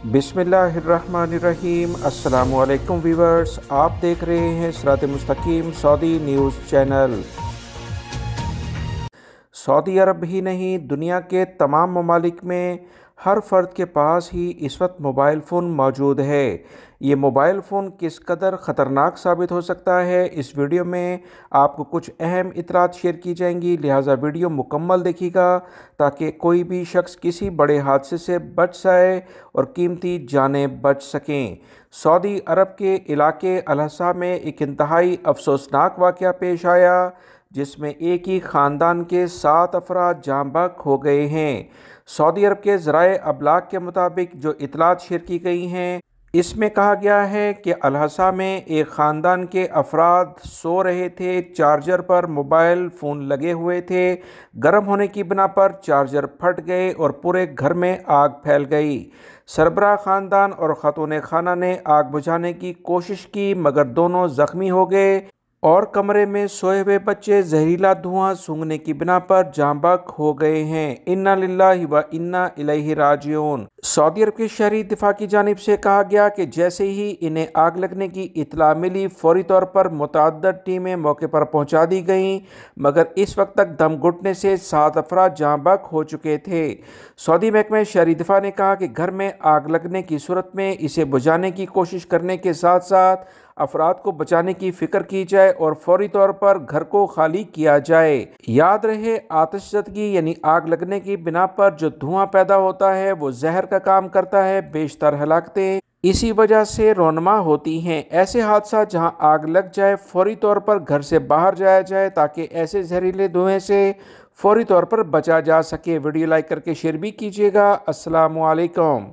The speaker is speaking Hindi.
बिस्मिल्लाहिर्रहमानिर्रहीम। अस्सलामुअलैकुम वीवर्स, आप देख रहे हैं सिरात मुस्तकीम सऊदी न्यूज़ चैनल। सऊदी अरब ही नहीं, दुनिया के तमाम ममालिक में हर फ़र्द के पास ही इस वक्त मोबाइल फ़ोन मौजूद है। ये मोबाइल फ़ोन किस कदर ख़तरनाक साबित हो सकता है, इस वीडियो में आपको कुछ अहम इतलात शेयर की जाएंगी, लिहाजा वीडियो मुकम्मल देखिएगा ताकि कोई भी शख्स किसी बड़े हादसे से बच जाए और कीमती जानें बच सकें। सऊदी अरब के इलाके अल-हसा में एक इंतहाई अफसोसनाक वाक़या पेश आया जिसमें एक ही ख़ानदान के 7 अफराद जाँ बहक हो गए हैं। सऊदी अरब के ज़राए अबलाग के मुताबिक जो इतलात शेयर की गई हैं, इसमें कहा गया है कि अल-हसा में एक ख़ानदान के अफराद सो रहे थे, चार्जर पर मोबाइल फ़ोन लगे हुए थे। गर्म होने की बिना पर चार्जर फट गए और पूरे घर में आग फैल गई। सरबराह ख़ानदान और ख़ातून खाना ने आग बुझाने की कोशिश की मगर दोनों ज़ख्मी हो गए और कमरे में सोए हुए बच्चे जहरीला धुआं सूंघने की बिना पर जाँ बहक हो गए हैं। इन्ना लिल्लाहि व इन्ना इलैहि राजिऊन। सऊदी अरब के शहरी दिफा की जानिब से कहा गया कि जैसे ही इन्हें आग लगने की इत्तला मिली, फौरी तौर पर मुतअद्दिद टीमें मौके पर पहुंचा दी गईं, मगर इस वक्त तक दम घुटने से 7 अफराद जाँ बहक हो चुके थे। सऊदी महकमे शहरी दिफा ने कहा कि घर में आग लगने की सूरत में इसे बुझाने की कोशिश करने के साथ साथ अफराद को बचाने की फ़िक्र की जाए और फौरी तौर पर घर को खाली किया जाए। याद रहे, आतिशज़दगी यानी आग लगने की बिना पर जो धुआं पैदा होता है वो जहर का काम करता है। बेशतर हलाकतें इसी वजह से रोनमा होती हैं। ऐसे हादसा जहां आग लग जाए, फौरी तौर पर घर से बाहर जाया जाए ताकि ऐसे जहरीले धुएं से फौरी तौर पर बचा जा सके। वीडियो लाइक करके शेयर भी कीजिएगा। अस्सलामु अलैकुम।